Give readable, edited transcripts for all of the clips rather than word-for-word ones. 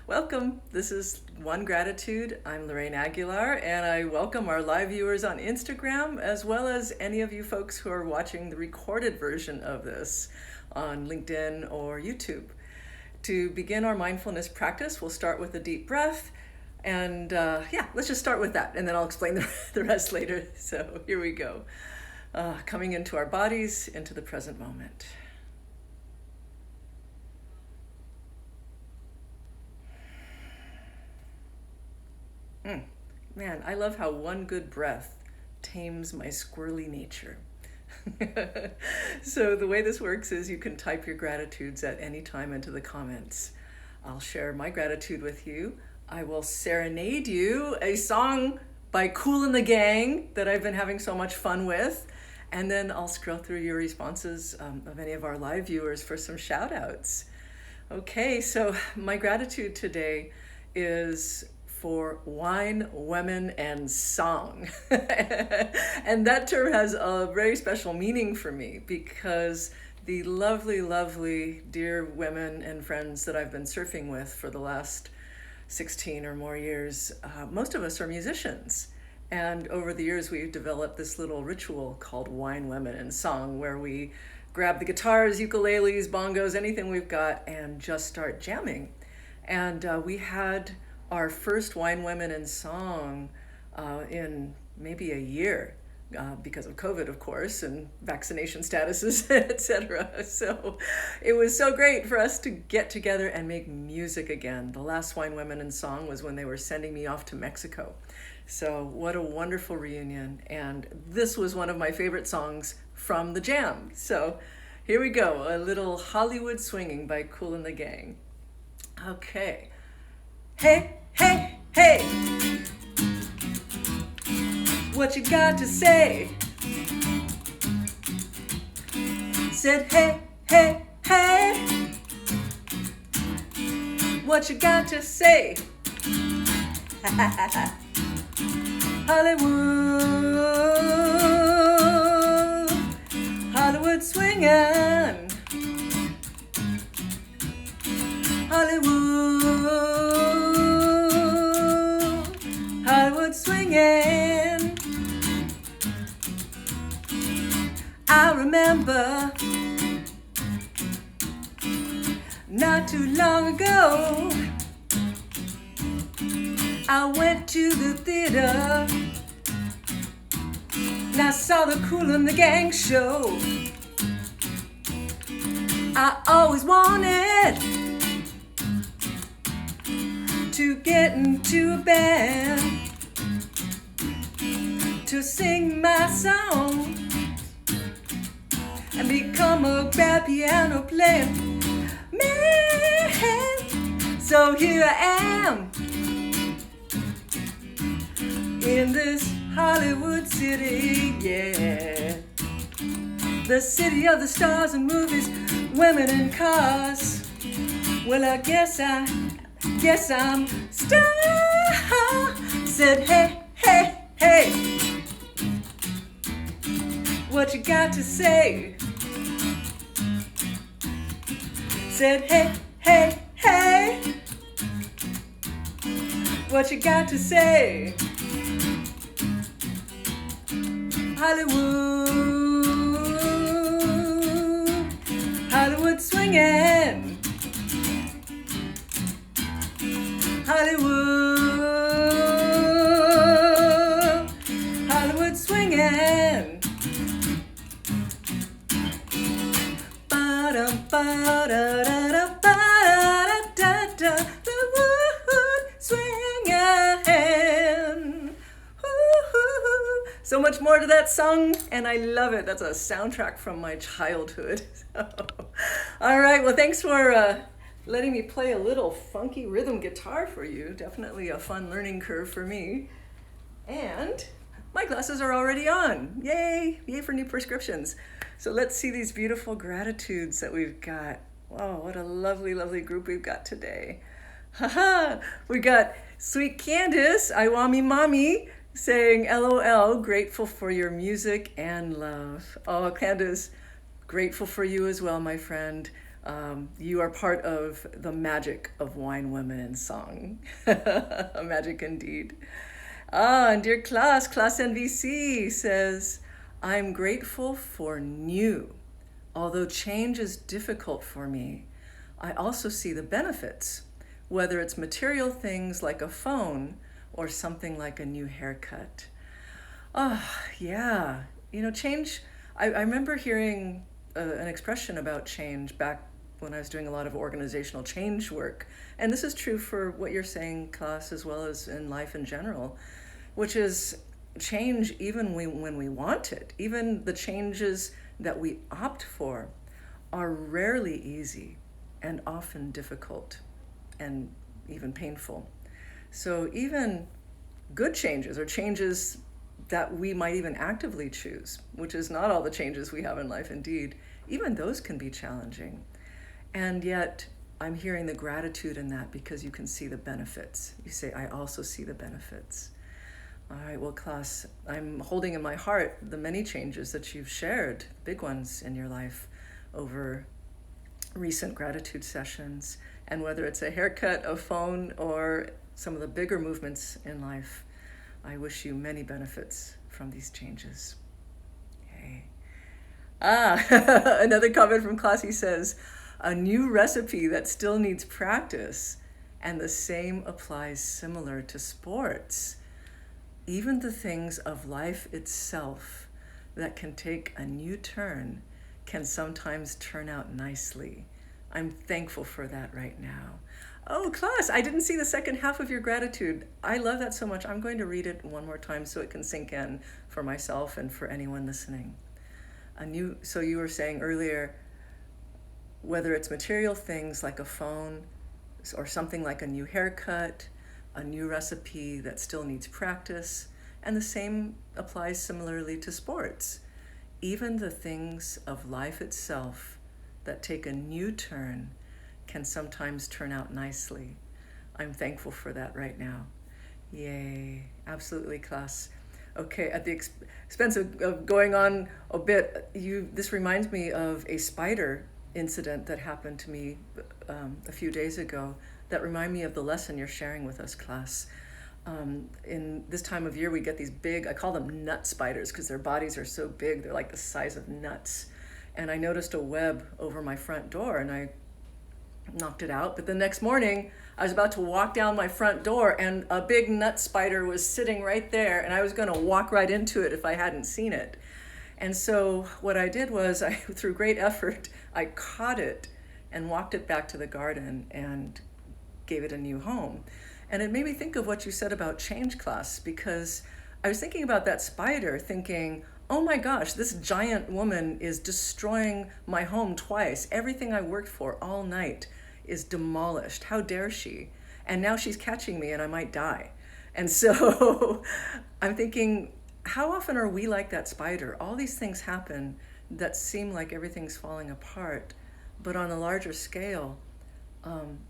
Welcome. This is One Gratitude. I'm Lorraine Aguilar, and I welcome our live viewers on Instagram, as well as any of you folks who are watching the recorded version of this on LinkedIn or YouTube. To begin our mindfulness practice, we'll start with a deep breath. And let's just start with that, and then I'll explain the rest later. So here we go. Coming into our bodies, into the present moment. Man, I love how one good breath tames my squirrely nature. So the way this works is you can type your gratitudes at any time into the comments. I'll share my gratitude with you. I will serenade you a song by Kool and the Gang that I've been having so much fun with. And then I'll scroll through your responses of any of our live viewers for some shout outs. Okay, so my gratitude today is for wine, women, and song. And that term has a very special meaning for me because the lovely, lovely, dear women and friends that I've been surfing with for the last 16 or more years, most of us are musicians. And over the years, we've developed this little ritual called Wine, Women, and Song, where we grab the guitars, ukuleles, bongos, anything we've got, and just start jamming. And we had our first Wine, Women, and Song in maybe a year because of COVID, of course, and vaccination statuses, etc. So it was so great for us to get together and make music again. The last Wine, Women, and Song was when they were sending me off to Mexico. So what a wonderful reunion. And this was one of my favorite songs from the jam. So here we go, a little Hollywood swinging by Kool and the Gang. Okay. Hey, hey, hey, what you got to say? Said hey, hey, hey, what you got to say? Hollywood, Hollywood swingin', Hollywood swinging. I remember not too long ago, I went to the theater and I saw the Kool and the Gang show. I always wanted to get into a band to sing my song and become a bad piano player. Man, so here I am in this Hollywood city, yeah. The city of the stars and movies, women and cars. Well, I guess I'm star. Said hey, hey, hey, what you got to say? Said hey, hey, hey, what you got to say? Hollywood, Hollywood swingin', Hollywood, Hollywood swingin'. Ba-dum, ba-da-da-da-ba-da-da-da, Hollywood swingin'. So much more to that song, and I love it. That's a soundtrack from my childhood. All right, well, thanks for letting me play a little funky rhythm guitar for you. Definitely a fun learning curve for me. And my glasses are already on. Yay! Yay for new prescriptions. So let's see these beautiful gratitudes that we've got. Wow, what a lovely, lovely group we've got today. Haha! We got Sweet Candace, Iwami Mommy, saying LOL, grateful for your music and love. Oh, Candace, grateful for you as well, my friend. You are part of the magic of wine, women, and song. A magic indeed. And dear class NVC says, I'm grateful for new. Although change is difficult for me, I also see the benefits, whether it's material things like a phone or something like a new haircut. Oh, yeah. Change. I remember hearing an expression about change back when I was doing a lot of organizational change work. And this is true for what you're saying, class, as well as in life in general, which is change even when we want it. Even the changes that we opt for are rarely easy and often difficult and even painful. So even good changes or changes that we might even actively choose, which is not all the changes we have in life indeed, even those can be challenging. And yet I'm hearing the gratitude in that because you can see the benefits. You say, I also see the benefits. All right, well, class, I'm holding in my heart the many changes that you've shared, big ones in your life over recent gratitude sessions. And whether it's a haircut, a phone, or some of the bigger movements in life, I wish you many benefits from these changes. Yay. Another comment from Classy says, a new recipe that still needs practice, and the same applies similar to sports. Even the things of life itself that can take a new turn can sometimes turn out nicely. I'm thankful for that right now. Oh, class, I didn't see the second half of your gratitude. I love that so much. I'm going to read it one more time so it can sink in for myself and for anyone listening. So you were saying earlier, whether it's material things like a phone or something like a new haircut, a new recipe that still needs practice, and the same applies similarly to sports. Even the things of life itself that take a new turn can sometimes turn out nicely. I'm thankful for that right now. Yay, absolutely, class. Okay, at the expense of going on a bit, this reminds me of a spider incident that happened to me a few days ago that remind me of the lesson you're sharing with us, class. In this time of year, we get these big, I call them nut spiders because their bodies are so big, they're like the size of nuts. And I noticed a web over my front door and I knocked it out. But the next morning, I was about to walk down my front door and a big nut spider was sitting right there and I was going to walk right into it if I hadn't seen it. And so what I did was, through great effort, I caught it and walked it back to the garden and gave it a new home. And it made me think of what you said about change, class, because I was thinking about that spider thinking, oh my gosh, this giant woman is destroying my home twice. Everything I worked for all night is demolished. How dare she? And now she's catching me and I might die. And so I'm thinking, how often are we like that spider? All these things happen that seem like everything's falling apart, but on a larger scale,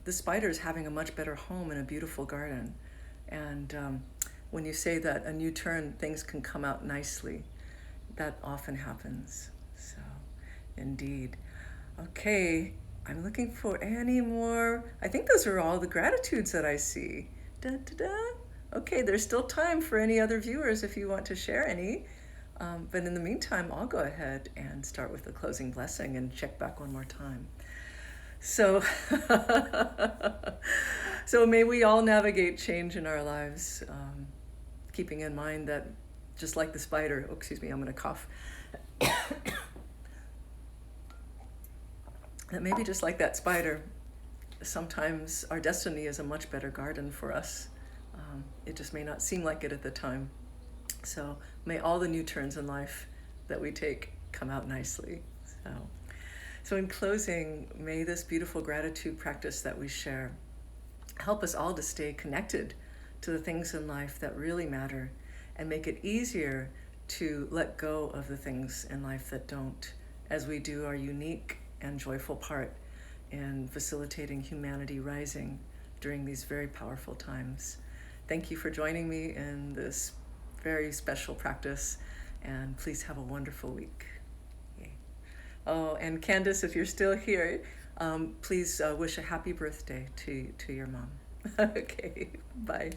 the spider is having a much better home in a beautiful garden. And when you say that a new turn, things can come out nicely, that often happens. So, indeed. Okay, I'm looking for any more. I think those are all the gratitudes that I see. Da, da, da. Okay, there's still time for any other viewers if you want to share any. But in the meantime, I'll go ahead and start with the closing blessing and check back one more time. So, so may we all navigate change in our lives, keeping in mind that just like the spider, oh, excuse me, I'm going to cough. That maybe just like that spider, sometimes our destiny is a much better garden for us. It just may not seem like it at the time. So may all the new turns in life that we take come out nicely. So in closing, may this beautiful gratitude practice that we share help us all to stay connected to the things in life that really matter and make it easier to let go of the things in life that don't, as we do our unique and joyful part in facilitating humanity rising during these very powerful times. Thank you for joining me in this very special practice, and please have a wonderful week. Yay. Oh, and Candace, if you're still here, Please wish a happy birthday to your mom. Okay, bye.